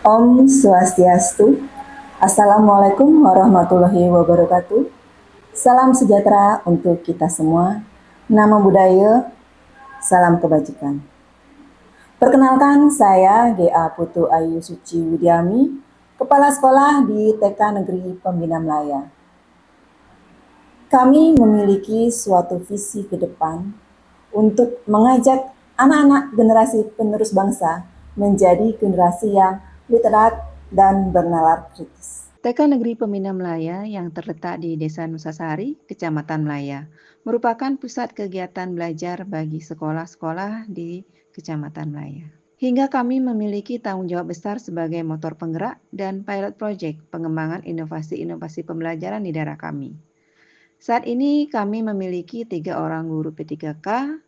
Om Swastiastu. Assalamualaikum warahmatullahi wabarakatuh. Salam sejahtera untuk kita semua. Namo Buddhaya, salam kebajikan. Perkenalkan, saya G.A. Putu Ayu Suci Widyami, Kepala Sekolah di TK Negeri Pembina Melaya. Kami memiliki suatu visi ke depan untuk mengajak anak-anak generasi penerus bangsa menjadi generasi yang literat dan bernalar kritis. TK Negeri Pembina Melaya yang terletak di Desa Nusasari, Kecamatan Melaya, merupakan pusat kegiatan belajar bagi sekolah-sekolah di Kecamatan Melaya. Hingga kami memiliki tanggung jawab besar sebagai motor penggerak dan pilot project pengembangan inovasi-inovasi pembelajaran di daerah kami. Saat ini kami memiliki 3 orang guru P3K,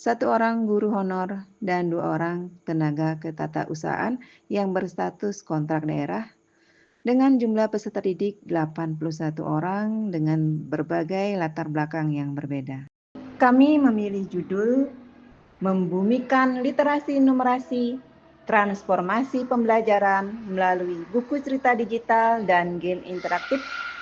1 orang guru honor, dan 2 orang tenaga ketatausahaan yang berstatus kontrak daerah dengan jumlah peserta didik 81 orang dengan berbagai latar belakang yang berbeda. Kami memilih judul Membumikan Literasi Numerasi, Transformasi Pembelajaran melalui buku cerita digital dan game interaktif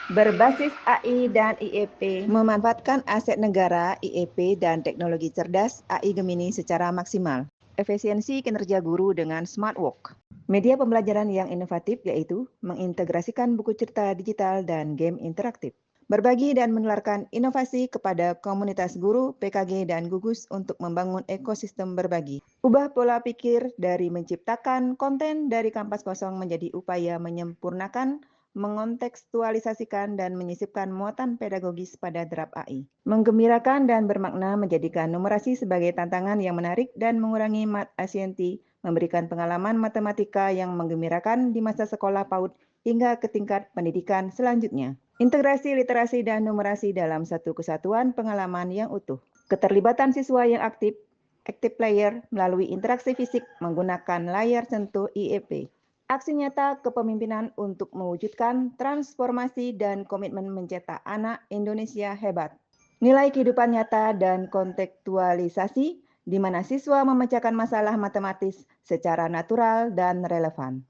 berbasis AI dan IEP, memanfaatkan aset negara, IEP, dan teknologi cerdas AI Gemini secara maksimal. Efisiensi kinerja guru dengan smart work. Media pembelajaran yang inovatif yaitu mengintegrasikan buku cerita digital dan game interaktif. Berbagi dan menularkan inovasi kepada komunitas guru, PKG, dan gugus untuk membangun ekosistem berbagi. Ubah pola pikir dari menciptakan konten dari kampas kosong menjadi upaya menyempurnakan, mengontekstualisasikan, dan menyisipkan muatan pedagogis pada derap AI. Menggembirakan dan bermakna menjadikan numerasi sebagai tantangan yang menarik dan mengurangi mat asienti, memberikan pengalaman matematika yang menggembirakan di masa sekolah PAUD hingga ke tingkat pendidikan selanjutnya. Integrasi literasi dan numerasi dalam satu kesatuan pengalaman yang utuh. Keterlibatan siswa yang aktif, active player, melalui interaksi fisik menggunakan layar sentuh IEP. Aksi nyata kepemimpinan untuk mewujudkan transformasi dan komitmen mencetak anak Indonesia hebat. Nilai kehidupan nyata dan kontekstualisasi di mana siswa memecahkan masalah matematis secara natural dan relevan.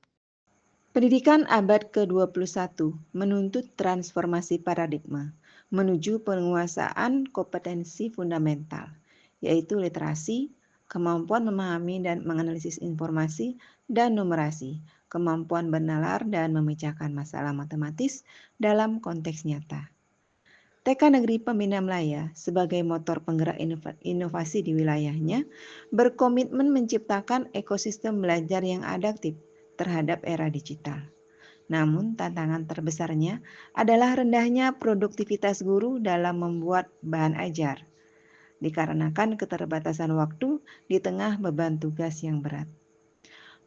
Pendidikan abad ke-21 menuntut transformasi paradigma menuju penguasaan kompetensi fundamental, yaitu literasi, kemampuan memahami dan menganalisis informasi, dan numerasi, kemampuan bernalar dan memecahkan masalah matematis dalam konteks nyata. TK Negeri Pembina Melaya sebagai motor penggerak inovasi di wilayahnya berkomitmen menciptakan ekosistem belajar yang adaptif terhadap era digital. Namun tantangan terbesarnya adalah rendahnya produktivitas guru dalam membuat bahan ajar, dikarenakan keterbatasan waktu di tengah beban tugas yang berat.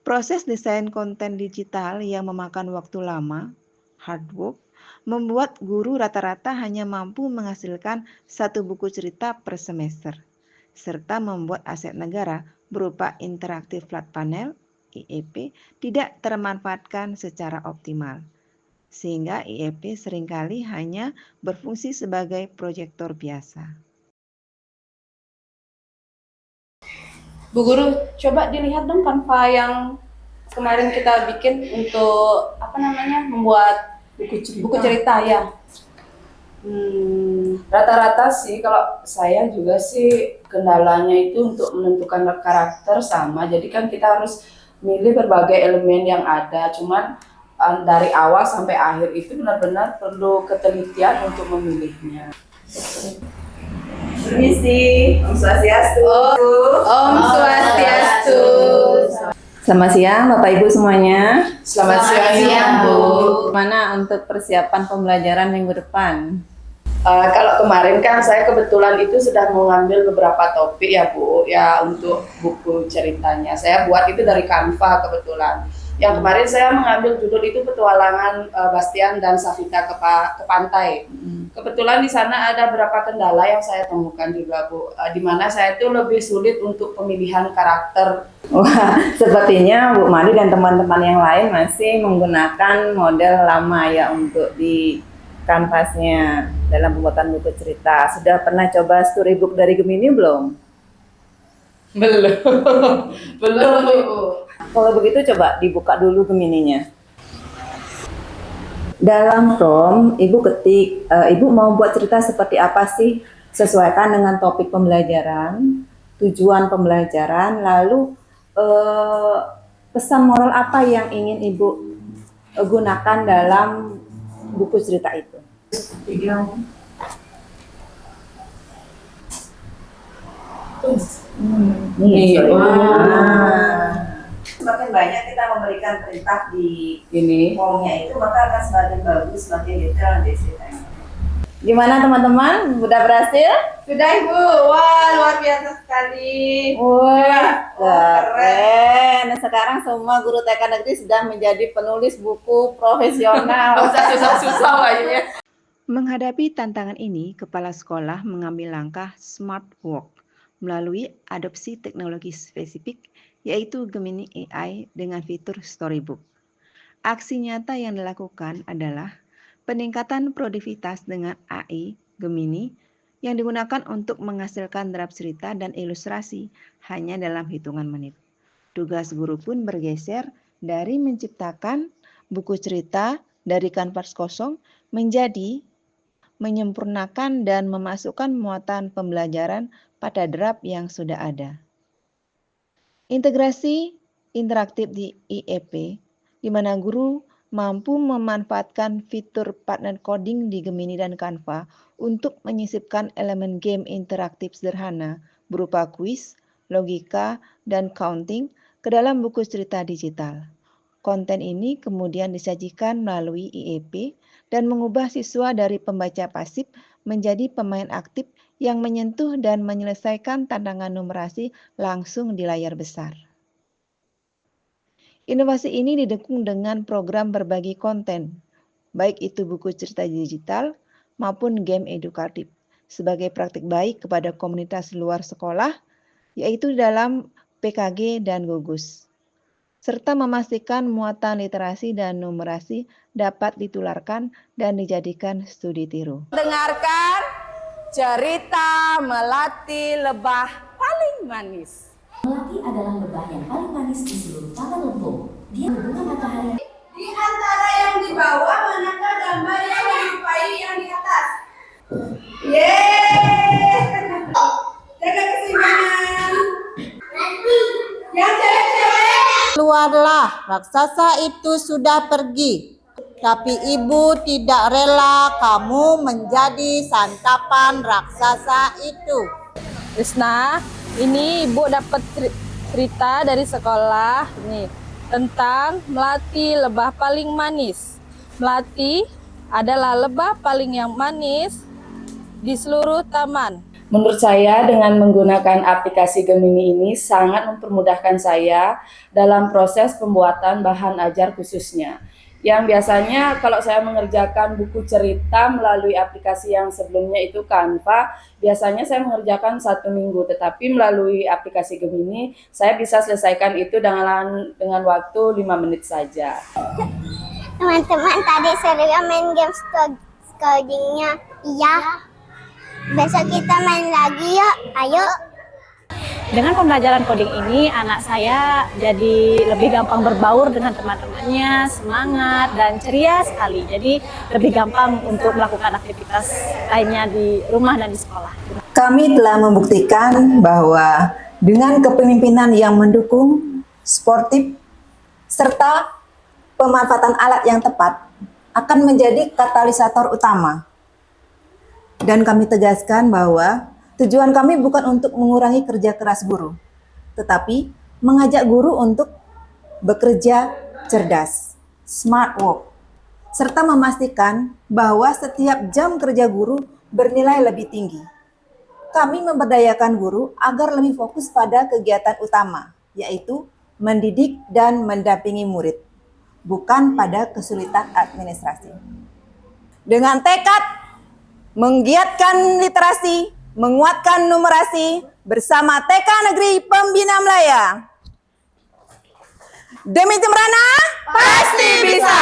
Proses desain konten digital yang memakan waktu lama, hard work, membuat guru rata-rata hanya mampu menghasilkan 1 buku cerita per semester, serta membuat aset negara berupa interaktif flat panel, IEP, tidak termanfaatkan secara optimal, sehingga IEP seringkali hanya berfungsi sebagai proyektor biasa. Bu Guru, coba dilihat dong Canva yang kemarin kita bikin untuk membuat buku cerita ya. Rata-rata sih kalau saya juga sih kendalanya itu untuk menentukan karakter sama. Jadi kan kita harus milih berbagai elemen yang ada. Cuman dari awal sampai akhir itu benar-benar perlu ketelitian untuk memilihnya. Permisi, Om Swastiastu. Om Swastiastu. Selamat siang Bapak Ibu semuanya. Selamat siang, Bu. Gimana untuk persiapan pembelajaran minggu depan? Kalau kemarin kan saya kebetulan itu sudah mengambil beberapa topik ya Bu, ya untuk buku ceritanya. Saya buat itu dari Canva kebetulan. Yang kemarin saya mengambil judul itu petualangan Bastian dan Savita ke pantai. Kebetulan di sana ada beberapa kendala yang saya temukan juga Bu, di mana saya itu lebih sulit untuk pemilihan karakter. Wah, sepertinya Bu Madi dan teman-teman yang lain masih menggunakan model lama ya untuk di kanvasnya dalam pembuatan buku cerita. Sudah pernah coba storybook dari Gemini belum? Belum Bu. Kalau begitu coba dibuka dulu Gemininya. Dalam prompt, Ibu ketik, Ibu mau buat cerita seperti apa sih? Sesuaikan dengan topik pembelajaran, tujuan pembelajaran, lalu pesan moral apa yang ingin Ibu gunakan dalam buku cerita itu. Semakin banyak kita memberikan perintah di Ini. formnya itu, maka akan semakin bagus, semakin detail di ceritanya. Gimana teman-teman? Udah berhasil? Sudah Ibu, wah luar biasa sekali. Wah, keren. Sekarang semua guru TK negeri sudah menjadi penulis buku profesional. Nggak usah susah-susah kayaknya. Menghadapi tantangan ini, kepala sekolah mengambil langkah smart work melalui adopsi teknologi spesifik, yaitu Gemini AI dengan fitur Storybook. Aksi nyata yang dilakukan adalah peningkatan produktivitas dengan AI Gemini yang digunakan untuk menghasilkan draft cerita dan ilustrasi hanya dalam hitungan menit. Tugas guru pun bergeser dari menciptakan buku cerita dari kanvas kosong menjadi menyempurnakan dan memasukkan muatan pembelajaran pada draft yang sudah ada. Integrasi interaktif di IEP, di mana guru mampu memanfaatkan fitur partner coding di Gemini dan Canva untuk menyisipkan elemen game interaktif sederhana berupa kuis, logika, dan counting ke dalam buku cerita digital. Konten ini kemudian disajikan melalui IEP dan mengubah siswa dari pembaca pasif menjadi pemain aktif yang menyentuh dan menyelesaikan tantangan numerasi langsung di layar besar. Inovasi ini didukung dengan program berbagi konten, baik itu buku cerita digital maupun game edukatif, sebagai praktik baik kepada komunitas luar sekolah, yaitu dalam PKG dan gugus, serta memastikan muatan literasi dan numerasi dapat ditularkan dan dijadikan studi tiru. Dengarkan cerita Melati Lebah Paling Manis. Melati adalah lebah yang paling manis di seluruh taman Lempung. Dia berbunga matahari. Di antara yang di bawah, manakah gambar yang menyerupai yang di atas? Yeay! Jaga keseimbangan. Yang cewek-cewek. Keluarlah, raksasa itu sudah pergi. Tapi ibu tidak rela kamu menjadi santapan raksasa itu. Krisna, ini ibu dapat cerita dari sekolah nih tentang Melati lebah paling manis. Melati adalah lebah paling yang manis di seluruh taman. Menurut saya dengan menggunakan aplikasi Gemini ini sangat mempermudahkan saya dalam proses pembuatan bahan ajar khususnya. Yang biasanya kalau saya mengerjakan buku cerita melalui aplikasi yang sebelumnya itu Canva, biasanya saya mengerjakan 1 minggu, tetapi melalui aplikasi Gemini saya bisa selesaikan itu dengan waktu 5 menit saja. Teman-teman, tadi seru ya main game codingnya. Iya. Besok kita main lagi yuk. Ayo. Dengan pembelajaran coding ini, anak saya jadi lebih gampang berbaur dengan teman-temannya, semangat dan ceria sekali. Jadi lebih gampang untuk melakukan aktivitas lainnya di rumah dan di sekolah. Kami telah membuktikan bahwa dengan kepemimpinan yang mendukung, sportif, serta pemanfaatan alat yang tepat akan menjadi katalisator utama. Dan kami tegaskan bahwa tujuan kami bukan untuk mengurangi kerja keras guru, tetapi mengajak guru untuk bekerja cerdas, smart work, serta memastikan bahwa setiap jam kerja guru bernilai lebih tinggi. Kami memberdayakan guru agar lebih fokus pada kegiatan utama, yaitu mendidik dan mendampingi murid, bukan pada kesulitan administrasi. Dengan tekad menggiatkan literasi, menguatkan numerasi bersama TK Negeri Pembina Melaya. Demi Jembrana, pasti bisa!